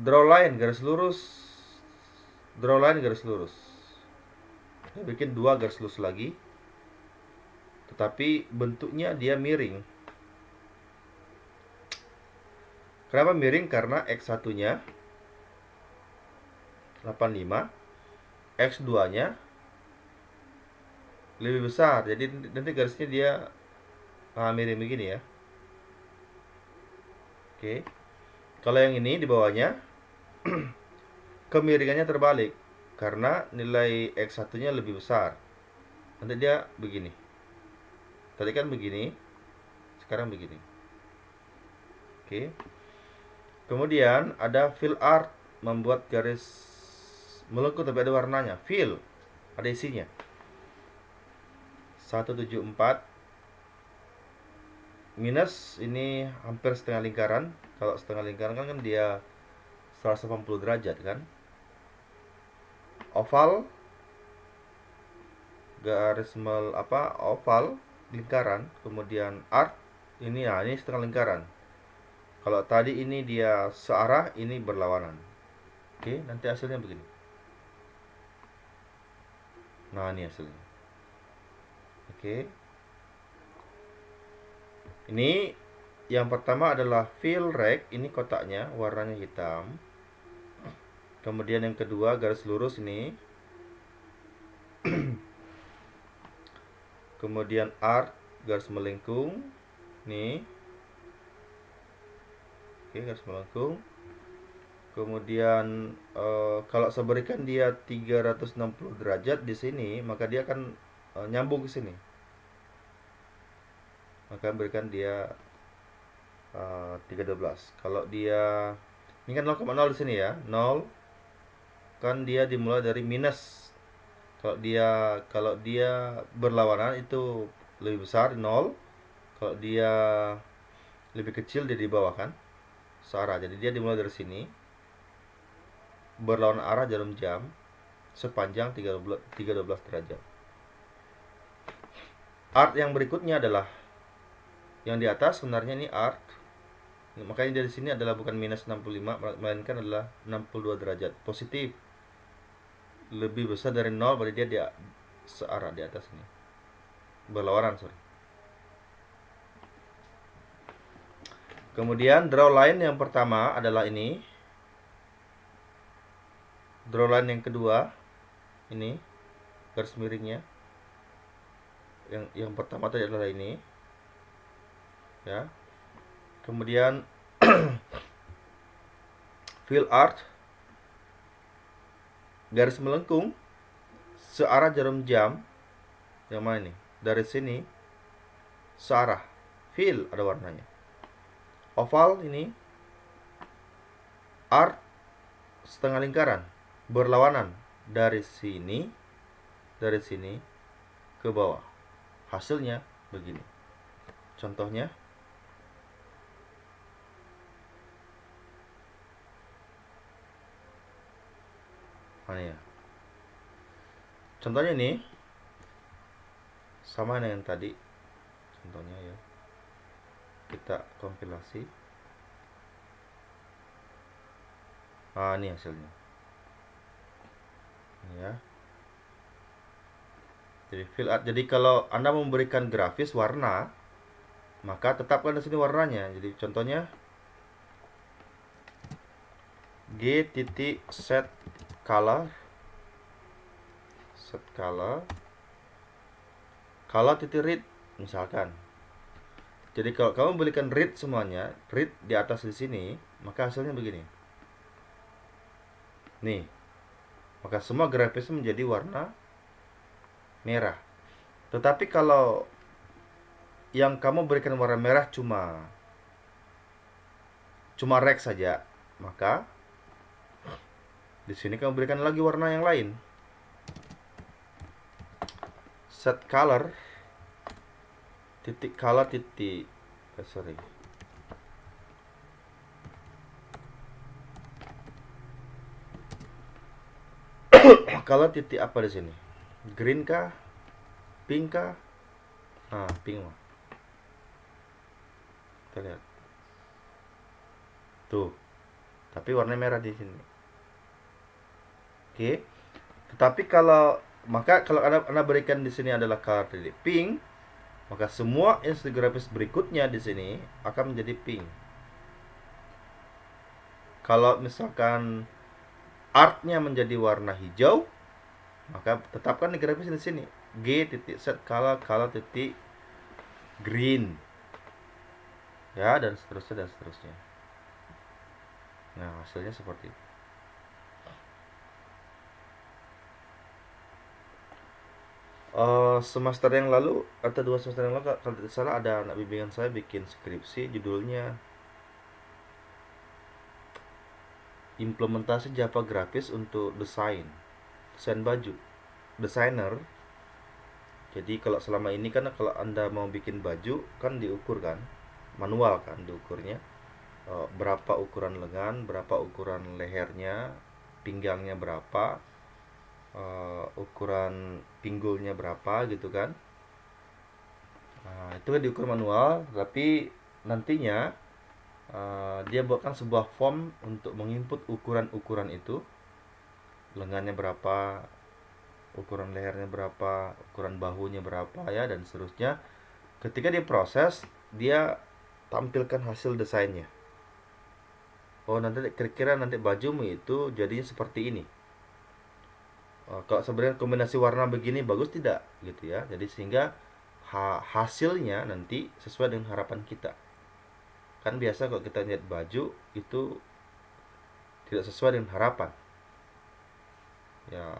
Draw line garis lurus. Draw line garis lurus. Saya bikin 2 garis lurus lagi, tetapi bentuknya dia miring. Kenapa miring? Karena X1-nya 85, X2-nya lebih besar. Jadi nanti garisnya dia miring begini ya. Oke. Kalau yang ini di bawahnya kemiringannya terbalik karena nilai X1-nya lebih besar. Nanti dia begini. Tadi kan begini, sekarang begini. Oke. Kemudian ada fill art, membuat garis melengkung tapi ada warnanya. Fill, ada isinya. 174 minus ini hampir setengah lingkaran. Kalau setengah lingkaran kan dia 180 derajat kan. Oval, garis oval lingkaran. Kemudian art ini ini setengah lingkaran. Kalau tadi ini dia searah, ini berlawanan. Oke, nanti hasilnya begini. Nah, ini hasilnya. Oke. Ini yang pertama adalah fill rec, ini kotaknya warnanya hitam. Kemudian yang kedua garis lurus ini. Kemudian art garis melengkung. Nih. Oke, garis melengkung. Kemudian kalau saya berikan dia 360 derajat di sini, maka dia akan nyambung ke sini. Maka berikan dia 312. Kalau dia ini kan 0,0 di sini ya, 0 kan dia dimulai dari minus. Kalau dia berlawanan itu lebih besar 0. Kalau dia lebih kecil dia di bawah kan, searah. Jadi dia dimulai dari sini, berlawanan arah jarum jam sepanjang 312 derajat. Art yang berikutnya adalah yang di atas, sebenarnya ini art. Makanya dari sini adalah bukan minus 65, melainkan adalah 62 derajat. Positif. Lebih besar dari 0, berarti dia searah di atas ini. Berlawanan, sorry. Kemudian draw line yang pertama adalah ini. Draw line yang kedua ini garis miringnya. Yang pertama tadi adalah ini. ya. Kemudian fill art, garis melengkung searah jarum jam. Yang mana ini? Dari sini searah, fill ada warnanya. Oval ini art setengah lingkaran berlawanan dari sini ke bawah. Hasilnya begini. Contohnya mana ya? Contohnya ini sama dengan tadi. Contohnya ya. Kita kompilasi. Nah, ini hasilnya. Ini ya. Jadi fill art. Jadi kalau Anda memberikan grafis warna, maka tetapkan di sini warnanya. Jadi contohnya set color read misalkan. Jadi kalau kamu berikan read semuanya, read di atas di sini, maka hasilnya begini. Nih. Maka semua grafis menjadi warna merah. Tetapi kalau yang kamu berikan warna merah cuma rek saja, maka di sini kamu berikan lagi warna yang lain. Set color color titik apa di sini? Green kah? Pink kah? Ah, pink mah. Kita lihat. Tuh. Tapi warna merah di sini. Oke. Tetapi kalau Anda berikan di sini adalah color titik pink, maka semua instruksi grafis berikutnya di sini akan menjadi pink. Kalau misalkan artnya menjadi warna hijau, maka tetapkan di grafis di sini set color green, ya, dan seterusnya. Nah, hasilnya seperti itu. Semester yang lalu atau 2 semester yang lalu kalau tidak salah ada anak bimbingan saya bikin skripsi judulnya implementasi Java grafis untuk desain baju, desainer. Jadi kalau selama ini kan kalau Anda mau bikin baju kan diukur kan, manual kan diukurnya. Berapa ukuran lengan, berapa ukuran lehernya, pinggangnya berapa, ukuran pinggulnya berapa gitu kan. Nah, itu kan diukur manual, tapi nantinya dia buatkan sebuah form untuk menginput ukuran-ukuran itu. Lengannya berapa, ukuran lehernya berapa, ukuran bahunya berapa, ya, dan seterusnya. Ketika diproses, dia tampilkan hasil desainnya. Oh, nanti kira-kira nanti bajumu itu jadinya seperti ini. Kalau sebenarnya kombinasi warna begini bagus tidak, gitu ya. Jadi sehingga hasilnya nanti sesuai dengan harapan kita. Kan biasa kalau kita lihat baju itu tidak sesuai dengan harapan. Ya,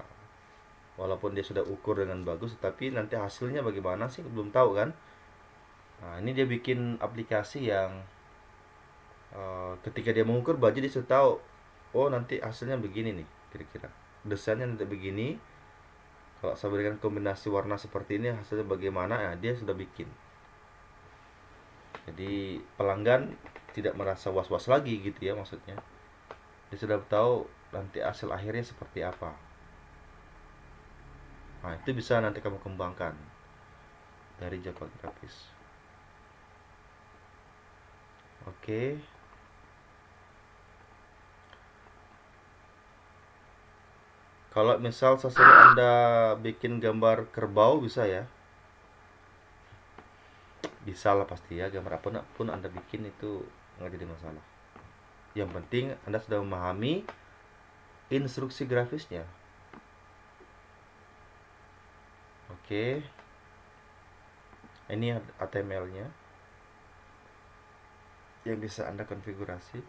walaupun dia sudah ukur dengan bagus, tapi nanti hasilnya bagaimana sih belum tahu kan. Nah, ini dia bikin aplikasi yang ketika dia mengukur baju dia sudah tahu, oh nanti hasilnya begini nih kira-kira, desainnya nanti begini, kalau saya berikan kombinasi warna seperti ini hasilnya bagaimana. Ya, dia sudah bikin. Jadi pelanggan tidak merasa was-was lagi gitu ya, maksudnya dia sudah tahu nanti hasil akhirnya seperti apa. Nah, itu bisa nanti kamu kembangkan dari Java grafis. Oke. Kalau misal saya suruh Anda bikin gambar kerbau, bisa ya? Bisa lah pasti ya, gambar apapun Anda bikin itu nggak jadi masalah. Yang penting Anda sudah memahami instruksi grafisnya. Oke. Ini HTML-nya. yang bisa Anda konfigurasi.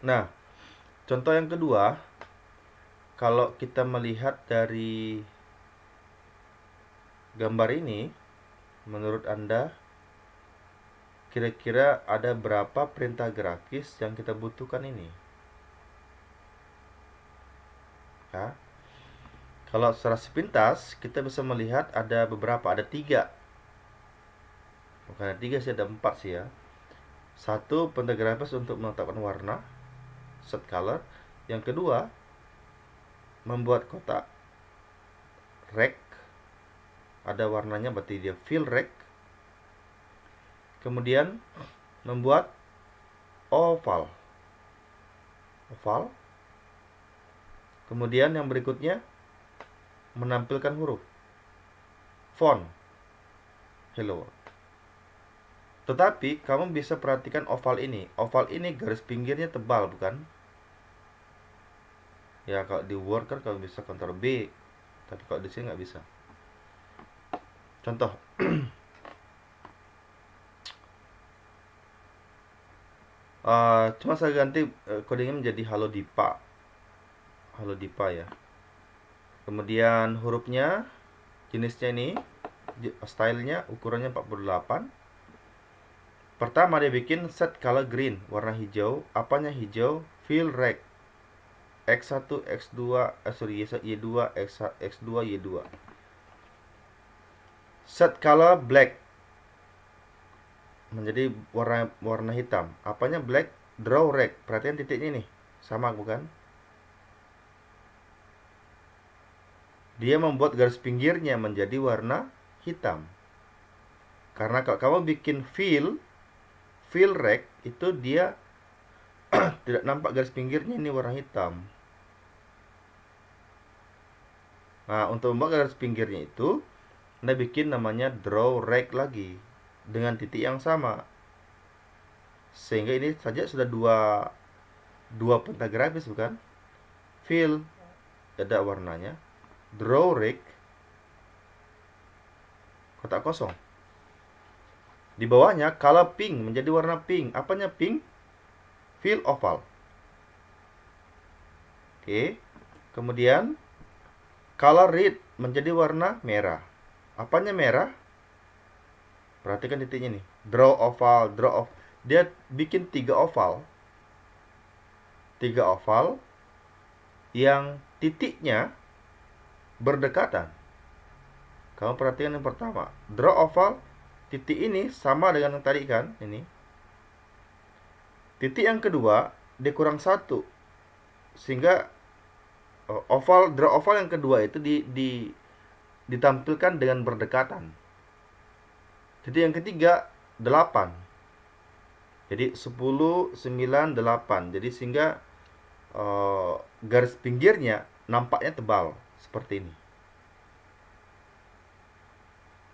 Nah, contoh yang kedua, kalau kita melihat dari gambar ini, menurut Anda kira-kira ada berapa perintah grafis yang kita butuhkan ini? Ya. Kalau secara sepintas kita bisa melihat ada beberapa, ada 3. Bukan ada 3 sih, ada 4 sih ya. Satu, perintah grafis untuk menetapkan warna, set color. Yang kedua, membuat kotak rect, ada warnanya berarti dia fill rect. Kemudian membuat oval. Kemudian yang berikutnya menampilkan huruf font hello. Tetapi kamu bisa perhatikan oval ini. Oval ini garis pinggirnya tebal, bukan? Ya, kalau di Word kan kamu bisa Ctrl B, tapi kalau di sini nggak bisa. Contoh, cuma saya ganti codingnya menjadi Halo Dipa ya. Kemudian hurufnya, jenisnya ini, stylenya, ukurannya 48. Pertama dia bikin set color green, warna hijau. Apanya hijau? Fill rect X1, X2, Y2, X2, Y2. Set color black, menjadi warna hitam. Apanya black? Draw rect. Perhatian titiknya nih, sama bukan? Dia membuat garis pinggirnya menjadi warna hitam. Karena kalau kamu bikin fill rect itu dia tidak nampak garis pinggirnya, ini warna hitam. Nah, untuk membuat garis pinggirnya itu Anda bikin namanya draw rect lagi dengan titik yang sama. Sehingga ini saja sudah dua perintah grafis, bukan? Fill, ada warnanya. Draw rect, kotak kosong. Di bawahnya color pink, menjadi warna pink. Apanya pink? Fill oval. Oke. Kemudian color red, menjadi warna merah. Apanya merah? Perhatikan titiknya nih. Draw oval. Dia bikin 3 oval. 3 oval yang titiknya berdekatan. Kamu perhatikan yang pertama. Draw oval, titik ini sama dengan yang tadi kan, ini. Titik yang kedua dia kurang 1. Sehingga draw oval yang kedua itu ditampilkan dengan berdekatan. Titik yang ketiga 8. Jadi 10, 9, 8. Jadi sehingga garis pinggirnya nampaknya tebal seperti ini.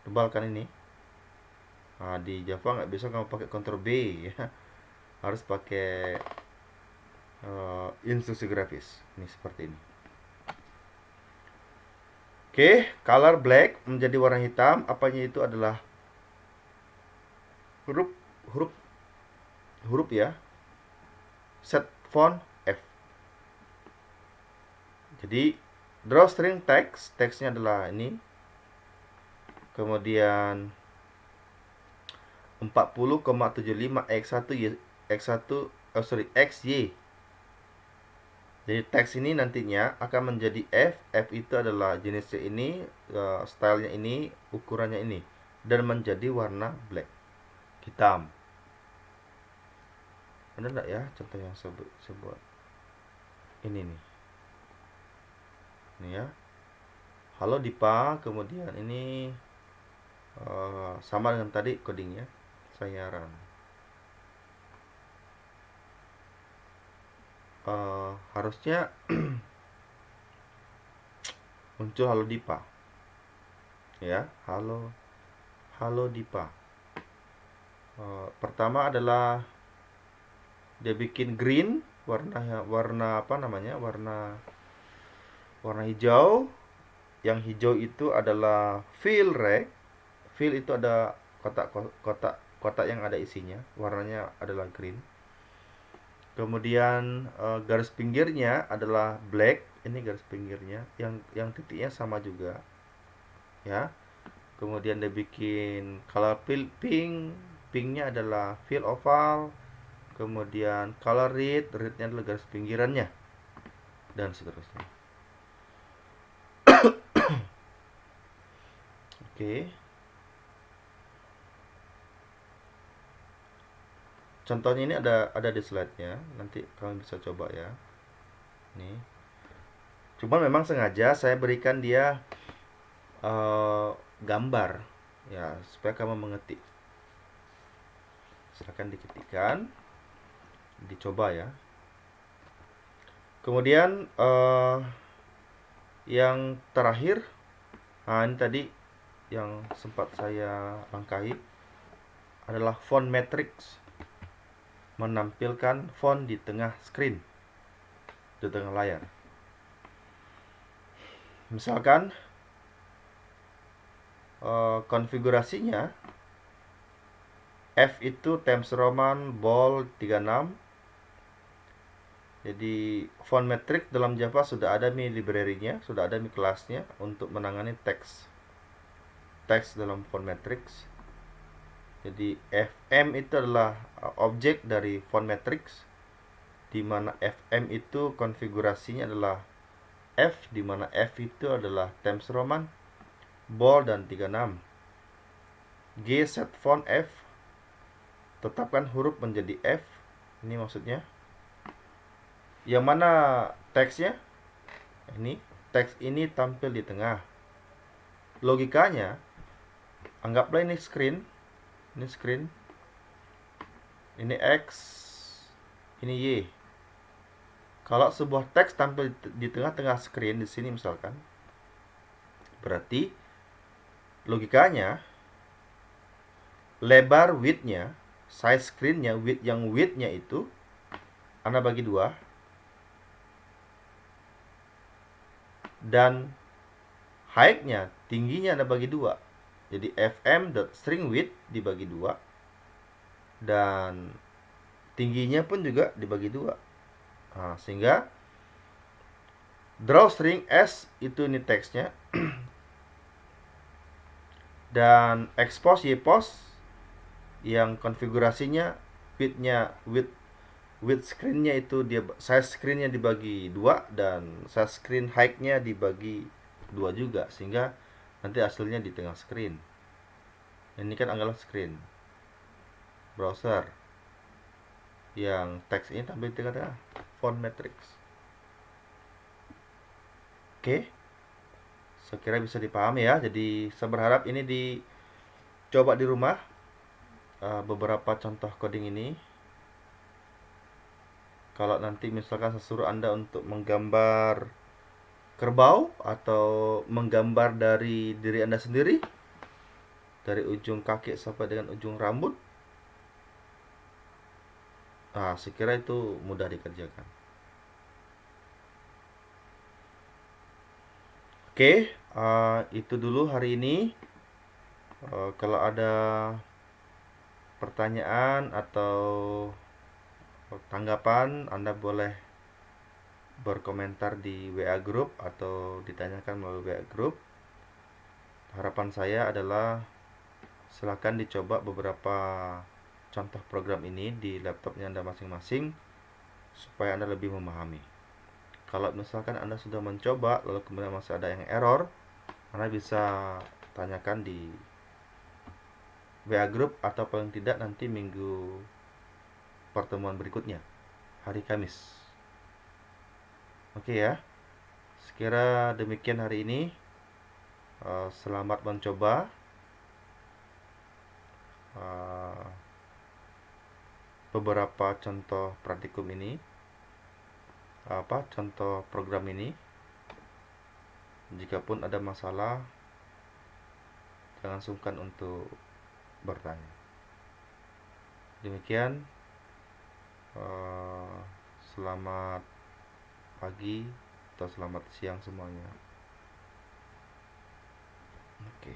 Tebal kan ini? Nah, di Java nggak bisa kamu pakai Ctrl B ya. Harus pakai instruksi grafis. Ini seperti ini. Oke, color black menjadi warna hitam. Apanya itu adalah huruf ya. Set font F. Jadi draw string text, teksnya adalah ini. Kemudian 40,75 XY. Jadi teks ini nantinya akan menjadi F. F itu adalah jenisnya ini, stylenya ini, ukurannya ini, dan menjadi warna black, hitam. Ada enggak ya contoh yang sebuah ini nih. Ini ya. Halo Dipa, kemudian ini sama dengan tadi codingnya, saya run. Harusnya muncul Halo Dipa ya. Halo Dipa. Pertama adalah dia bikin green, warna apa namanya, warna hijau. Yang hijau itu adalah fill rect. fill itu ada kotak yang ada isinya, warnanya adalah green. Kemudian garis pinggirnya adalah black, ini garis pinggirnya, yang titiknya sama juga, ya. Kemudian dia bikin color pink, pinknya adalah fill oval. Kemudian color rednya adalah garis pinggirannya, dan seterusnya. Oke. Contohnya ini ada di slide-nya, nanti kalian bisa coba ya. Nih. Cuma memang sengaja saya berikan dia gambar ya, supaya kamu mengetik. Silahkan diketikkan, dicoba ya. Kemudian yang terakhir, nah ini tadi yang sempat saya langkahi, adalah font matrix, menampilkan font di tengah screen, di tengah layar. Misalkan konfigurasinya F itu Times Roman bold 36. Jadi font matrix dalam Java sudah ada nih library-nya, sudah ada nih kelasnya untuk menangani teks dalam font matrix. Jadi FM itu adalah objek dari font matrix, di mana FM itu konfigurasinya adalah F, di mana F itu adalah Times Roman, bold dan 36. G set font F, tetapkan huruf menjadi F. Ini maksudnya. Yang mana teksnya? Ini teks ini tampil di tengah. Logikanya, anggaplah ini screen, ini X, ini Y. Kalau sebuah teks tampil di tengah-tengah screen di sini misalkan, berarti logikanya lebar width-nya, size screen-nya, width-nya itu Anda bagi 2, dan height-nya, tingginya Anda bagi 2. Jadi fm.string width dibagi 2, dan tingginya pun juga dibagi 2. Nah, sehingga drawString S itu ini teksnya, dan expose YPOS yang konfigurasinya width screen-nya itu dia size screen-nya dibagi 2, dan size screen height-nya dibagi 2 juga, sehingga nanti hasilnya di tengah screen. Ini kan anggaplah screen browser yang teks ini tampil di tengah-tengah font matrix. Oke, saya kira bisa dipahami ya. Jadi saya berharap ini dicoba di rumah, beberapa contoh coding ini. Kalau nanti misalkan saya suruh Anda untuk menggambar kerbau atau menggambar dari diri Anda sendiri, dari ujung kaki sampai dengan ujung rambut, saya kira itu mudah dikerjakan. Oke, itu dulu hari ini. Kalau ada pertanyaan atau tanggapan, Anda boleh berkomentar di WA Group atau ditanyakan melalui WA Group. Harapan saya adalah silakan dicoba beberapa contoh program ini di laptopnya Anda masing-masing, supaya Anda lebih memahami. Kalau misalkan Anda sudah mencoba lalu kemudian masih ada yang error, Anda bisa tanyakan di WA Group, atau paling tidak nanti minggu pertemuan berikutnya, hari Kamis. Oke ya, sekira demikian hari ini. Selamat mencoba. Beberapa contoh praktikum ini, contoh program ini. Jikapun ada masalah, jangan sungkan untuk bertanya. Demikian. Selamat pagi atau selamat siang semuanya. Oke.